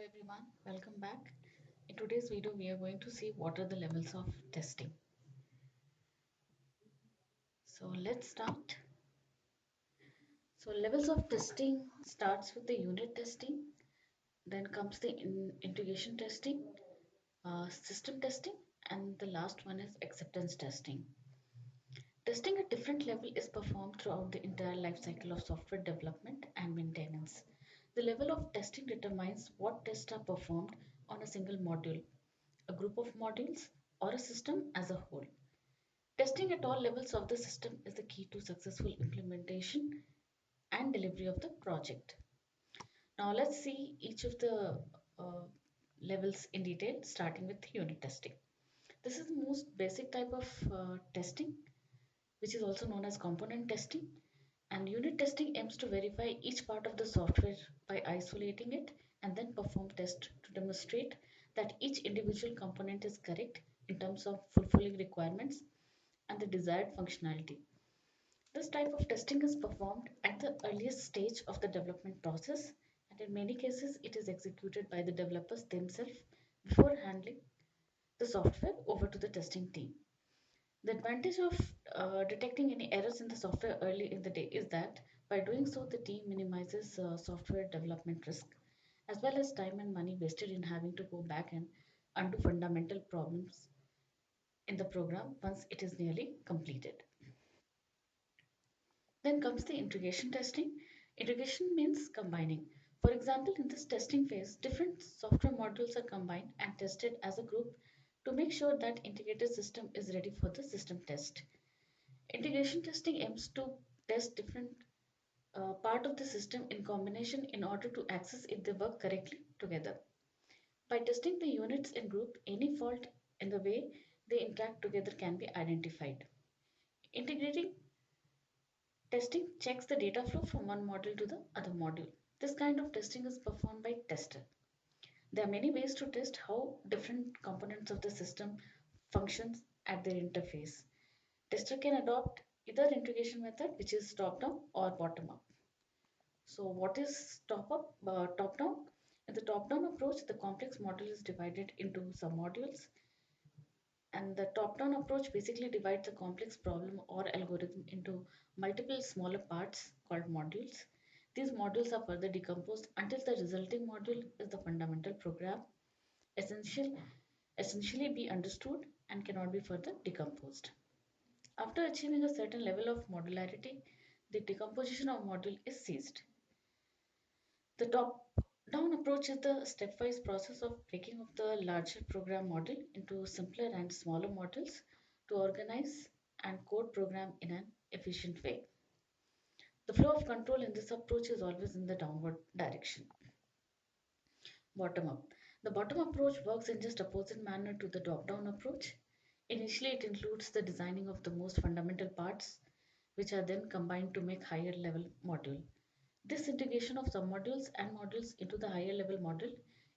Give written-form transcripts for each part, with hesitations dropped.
Everyone, welcome back. In today's video, we are going to see what are the levels of testing. So let's start. So levels of testing starts with the unit testing, then comes the integration testing, system testing, and the last one is acceptance testing. Testing at different level is performed throughout the entire life cycle of software development and maintenance. The level of testing determines what tests are performed on a single module, a group of modules, or a system as a whole. Testing at all levels of the system is the key to successful implementation and delivery of the project. Now let's see each of the uh, levels in detail, starting with unit testing. This is the most basic type of testing, which is also known as component testing. And unit testing aims to verify each part of the software by isolating it and then perform tests to demonstrate that each individual component is correct in terms of fulfilling requirements and the desired functionality. This type of testing is performed at the earliest stage of the development process, and in many cases, it is executed by the developers themselves before handing the software over to the testing team. The advantage of detecting any errors in the software early in the day is that by doing so, the team minimizes software development risk as well as time and money wasted in having to go back and undo fundamental problems in the program once it is nearly completed. Then comes the integration testing. Integration means combining. For example, in this testing phase, different software modules are combined and tested as a group to make sure that integrated system is ready for the system test. Integration testing aims to test different part of the system in combination in order to access if they work correctly together. By testing the units in group, any fault in the way they interact together can be identified. Integrating testing checks the data flow from one module to the other module. This kind of testing is performed by tester. There are many ways to test how different components of the system functions at their interface. Tester can adopt either integration method, which is top-down or bottom-up. So what is top-down? In the top-down approach, the complex model is divided into submodules, and the top-down approach basically divides a complex problem or algorithm into multiple smaller parts called modules. These modules are further decomposed until the resulting module is the fundamental program, essential, essentially be understood and cannot be further decomposed. After achieving a certain level of modularity, the decomposition of module is ceased. The top-down approach is the stepwise process of breaking up the larger program model into simpler and smaller modules to organize and code program in an efficient way. The flow of control in this approach is always in the downward direction. Bottom up. The bottom approach works in just opposite manner to the top-down approach. Initially, it includes the designing of the most fundamental parts, which are then combined to make higher level module. This integration of submodules and modules into the higher level model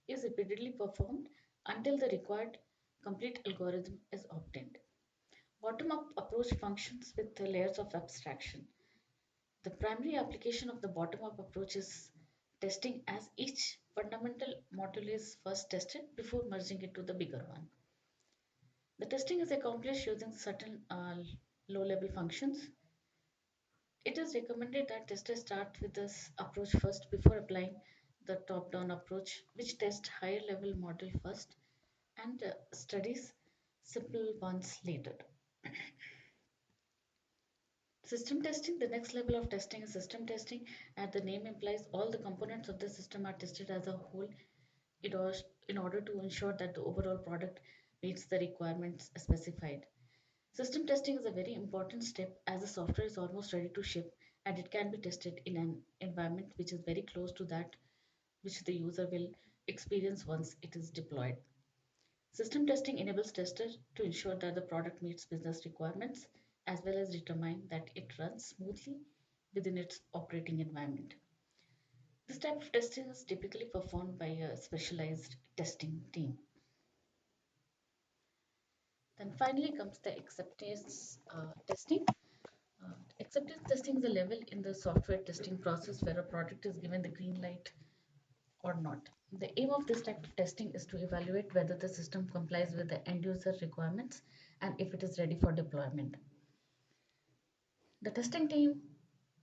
is repeatedly performed until the required complete algorithm is obtained. Bottom-up approach functions with the layers of abstraction. The primary application of the bottom-up approach is testing, as each fundamental module is first tested before merging it to the bigger one. The testing is accomplished using certain low-level functions. It is recommended that testers start with this approach first before applying the top-down approach, which tests higher level model first and studies simple ones later. System testing, the next level of testing is system testing. As the name implies, all the components of the system are tested as a whole in order to ensure that the overall product meets the requirements specified. System testing is a very important step as the software is almost ready to ship and it can be tested in an environment which is very close to that which the user will experience once it is deployed. System testing enables testers to ensure that the product meets business requirements as well as determine that it runs smoothly within its operating environment. This type of testing is typically performed by a specialized testing team. Then finally comes the acceptance testing. Acceptance testing is a level in the software testing process where a product is given the green light or not. The aim of this type of testing is to evaluate whether the system complies with the end user requirements and if it is ready for deployment. The testing team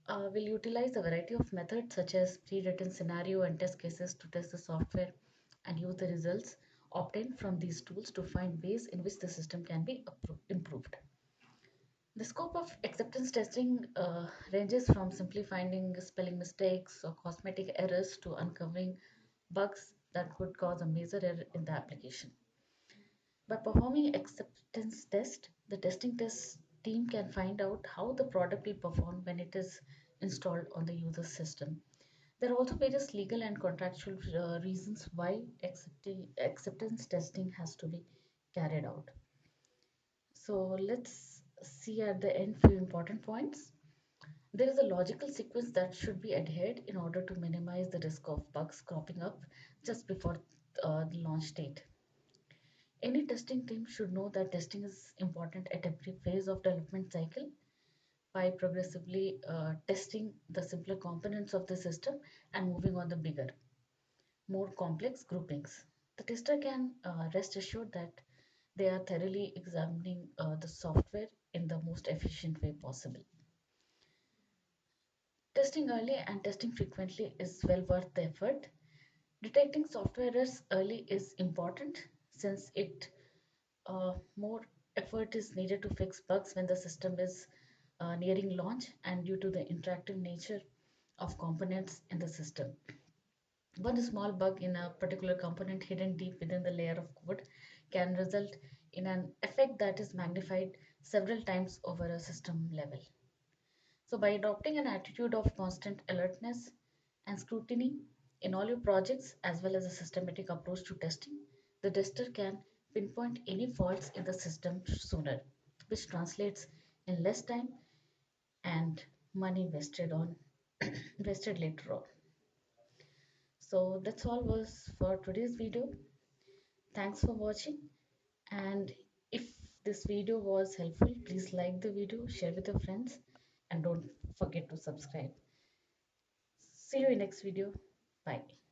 will utilize a variety of methods such as pre-written scenario and test cases to test the software and use the results obtained from these tools to find ways in which the system can be improved. The scope of acceptance testing ranges from simply finding spelling mistakes or cosmetic errors to uncovering bugs that could cause a major error in the application. By performing acceptance test, the testing test team can find out how the product will perform when it is installed on the user system. There are also various legal and contractual reasons why acceptance testing has to be carried out. So let's see at the end few important points. There is a logical sequence that should be adhered in order to minimize the risk of bugs cropping up just before the launch date. Any testing team should know that testing is important at every phase of development cycle by progressively testing the simpler components of the system and moving on the bigger, more complex groupings. The tester can rest assured that they are thoroughly examining the software in the most efficient way possible. Testing early and testing frequently is well worth the effort. Detecting software errors early is important since it more effort is needed to fix bugs when the system is nearing launch and due to the interactive nature of components in the system. One small bug in a particular component hidden deep within the layer of code can result in an effect that is magnified several times over a system level. So, by adopting an attitude of constant alertness and scrutiny in all your projects, as well as a systematic approach to testing, the tester can pinpoint any faults in the system sooner, which translates in less time and money wasted later on. So that's all was for today's video. Thanks for watching, and if this video was helpful, please like the video, share with your friends, and don't forget to subscribe. See you in next video. Bye.